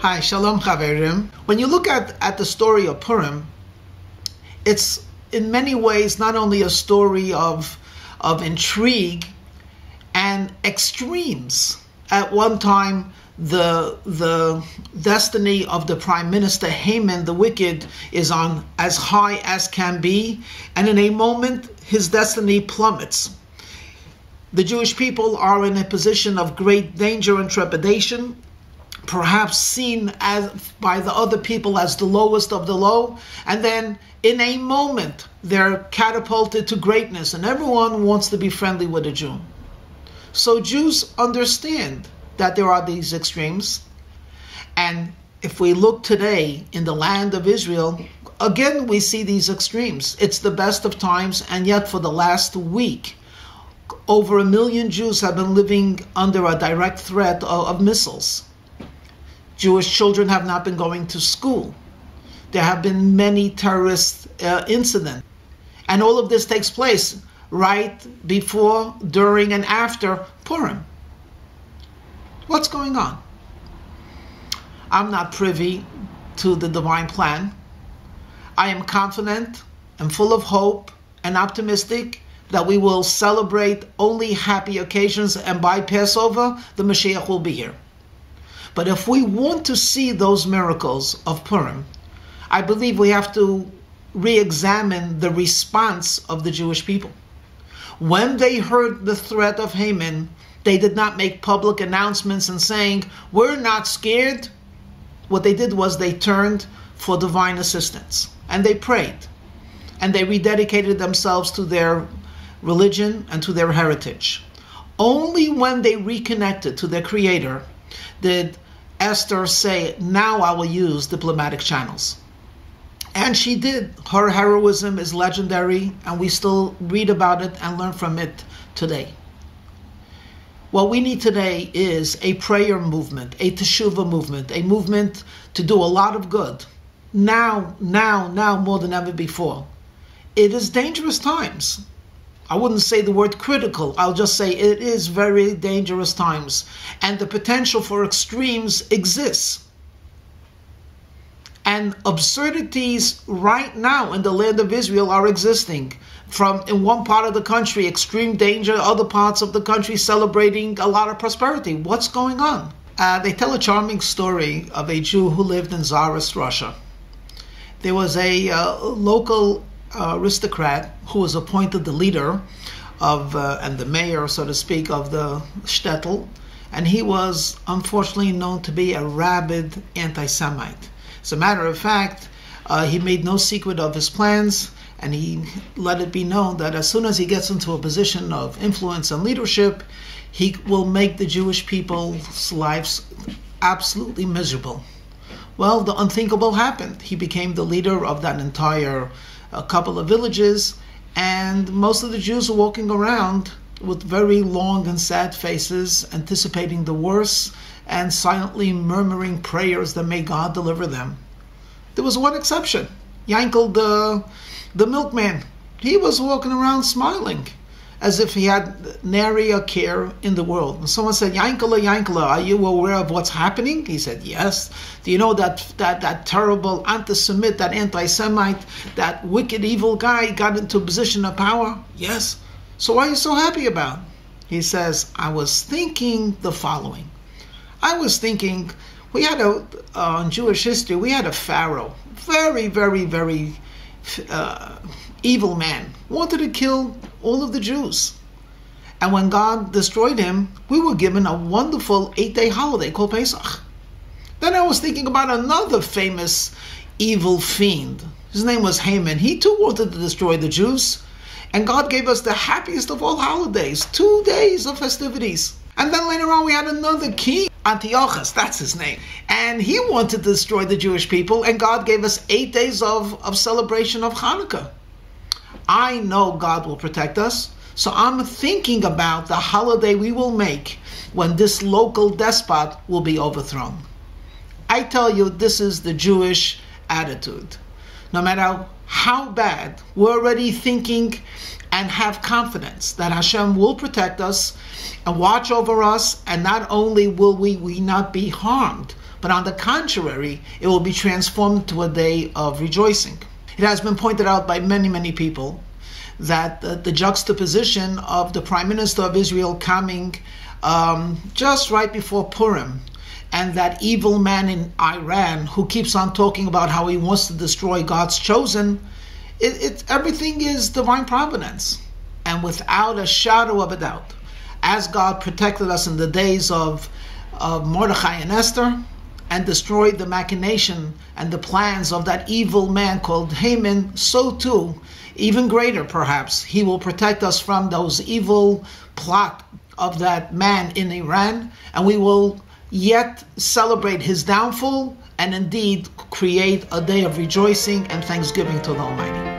Hi, Shalom Chaverim. When you look at the story of Purim, it's in many ways not only a story of intrigue and extremes. At one time, the destiny of the Prime Minister Haman the wicked is on as high as can be, and in a moment his destiny plummets. The Jewish people are in a position of great danger and trepidation, perhaps seen as by the other people as the lowest of the low, and then in a moment they're catapulted to greatness and everyone wants to be friendly with a Jew. So Jews understand that there are these extremes, and if we look today in the land of Israel, again we see these extremes. It's the best of times, and yet for the last week over 1 million Jews have been living under a direct threat of missiles. Jewish children have not been going to school. There have been many terrorist incidents. And all of this takes place right before, during, and after Purim. What's going on? I'm not privy to the divine plan. I am confident and full of hope and optimistic that we will celebrate only happy occasions, and by Passover, the Mashiach will be here. But if we want to see those miracles of Purim, I believe we have to re-examine the response of the Jewish people. When they heard the threat of Haman, they did not make public announcements and saying, "We're not scared." What they did was they turned for divine assistance, and they prayed, and they rededicated themselves to their religion and to their heritage. Only when they reconnected to their Creator did Esther say, "Now I will use diplomatic channels." And she did. Her heroism is legendary, and we still read about it and learn from it today. What we need today is a prayer movement, a teshuvah movement, a movement to do a lot of good. Now more than ever before. It is dangerous times. I wouldn't say the word critical. I'll just say it is very dangerous times. And the potential for extremes exists. And absurdities right now in the land of Israel are existing. From in one part of the country, extreme danger, other parts of the country celebrating a lot of prosperity. What's going on? They tell a charming story of a Jew who lived in Tsarist Russia. There was a local aristocrat who was appointed the leader of and the mayor, so to speak, of the shtetl, and he was unfortunately known to be a rabid anti-Semite. As a matter of fact, he made no secret of his plans, and he let it be known that as soon as he gets into a position of influence and leadership, he will make the Jewish people's lives absolutely miserable. Well, the unthinkable happened. He became the leader of that entire a couple of villages, and most of the Jews were walking around with very long and sad faces, anticipating the worst and silently murmuring prayers that may God deliver them. There was one exception. Yankel, the milkman, he was walking around smiling as if he had nary a care in the world. And someone said, Yankala, are you aware of what's happening? He said, yes. Do you know that terrible anti-Semite, that anti-Semite, that wicked, evil guy got into a position of power? Yes. So what are you so happy about? He says, I was thinking the following. I was thinking, we had in Jewish history, we had a pharaoh, very, very, very evil man, wanted to kill all of the Jews. And when God destroyed him, we were given a wonderful 8-day holiday called Pesach. Then I was thinking about another famous evil fiend. His name was Haman. He too wanted to destroy the Jews. And God gave us the happiest of all holidays, 2 days of festivities. And then later on we had another king, Antiochus, that's his name. And he wanted to destroy the Jewish people, and God gave us 8 days of celebration of Hanukkah. I know God will protect us, so I'm thinking about the holiday we will make when this local despot will be overthrown. I tell you, this is the Jewish attitude. No matter how bad, we're already thinking and have confidence that Hashem will protect us and watch over us, and not only will we not be harmed, but on the contrary, it will be transformed to a day of rejoicing. It has been pointed out by many, many people that the juxtaposition of the Prime Minister of Israel coming just right before Purim, and that evil man in Iran who keeps on talking about how he wants to destroy God's chosen, everything is divine providence. And without a shadow of a doubt, as God protected us in the days of Mordechai and Esther, and destroyed the machination and the plans of that evil man called Haman, so too, even greater perhaps, he will protect us from those evil plot of that man in Iran, and we will yet celebrate his downfall and indeed create a day of rejoicing and thanksgiving to the Almighty.